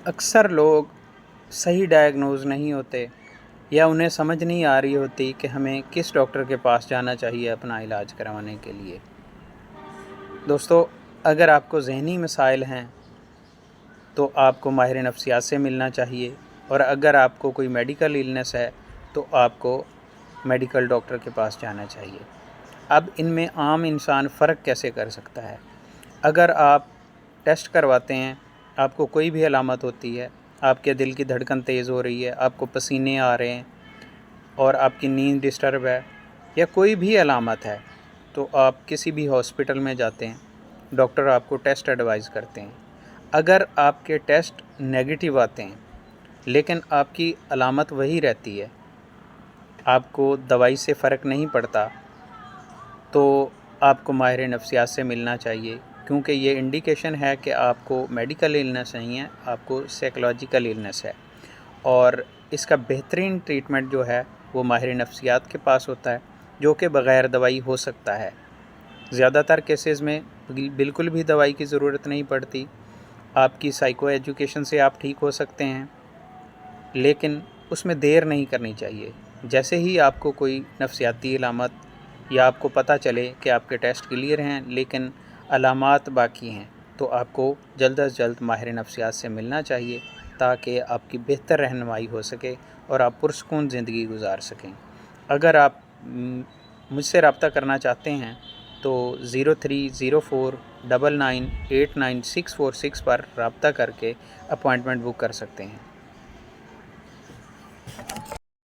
اکثر لوگ صحیح ڈائگنوز نہیں ہوتے یا انہیں سمجھ نہیں آ رہی ہوتی کہ ہمیں کس ڈاکٹر کے پاس جانا چاہیے اپنا علاج کروانے کے لیے۔ دوستو، اگر آپ کو ذہنی مسائل ہیں تو آپ کو ماہر نفسیات سے ملنا چاہیے، اور اگر آپ کو کوئی میڈیکل ایلنس ہے تو آپ کو میڈیکل ڈاکٹر کے پاس جانا چاہیے۔ اب ان میں عام انسان فرق کیسے کر سکتا ہے؟ اگر آپ ٹیسٹ کرواتے ہیں، آپ کو کوئی بھی علامت ہوتی ہے، آپ کے دل کی دھڑکن تیز ہو رہی ہے، آپ کو پسینے آ رہے ہیں اور آپ کی نیند ڈسٹرب ہے یا کوئی بھی علامت ہے، تو آپ کسی بھی ہاسپٹل میں جاتے ہیں، ڈاکٹر آپ کو ٹیسٹ ایڈوائز کرتے ہیں۔ اگر آپ کے ٹیسٹ نیگیٹو آتے ہیں لیکن آپ کی علامت وہی رہتی ہے، آپ کو دوائی سے فرق نہیں پڑتا، تو آپ کو ماہر نفسیات سے ملنا چاہیے، کیونکہ یہ انڈیکیشن ہے کہ آپ کو میڈیکل ایلنس نہیں ہے، آپ کو سائیکولوجیکل ایلنس ہے، اور اس کا بہترین ٹریٹمنٹ جو ہے وہ ماہر نفسیات کے پاس ہوتا ہے، جو کہ بغیر دوائی ہو سکتا ہے۔ زیادہ تر کیسز میں بالکل بھی دوائی کی ضرورت نہیں پڑتی، آپ کی سائیکو ایجوکیشن سے آپ ٹھیک ہو سکتے ہیں، لیکن اس میں دیر نہیں کرنی چاہیے۔ جیسے ہی آپ کو کوئی نفسیاتی علامت یا آپ کو پتہ چلے کہ آپ کے ٹیسٹ کلیئر ہیں لیکن علامات باقی ہیں، تو آپ کو جلد از جلد ماہر نفسیات سے ملنا چاہیے تاکہ آپ کی بہتر رہنمائی ہو سکے اور آپ پرسکون زندگی گزار سکیں۔ اگر آپ مجھ سے رابطہ کرنا چاہتے ہیں تو 030499899646 پر رابطہ کر کے اپوائنٹمنٹ بک کر سکتے ہیں۔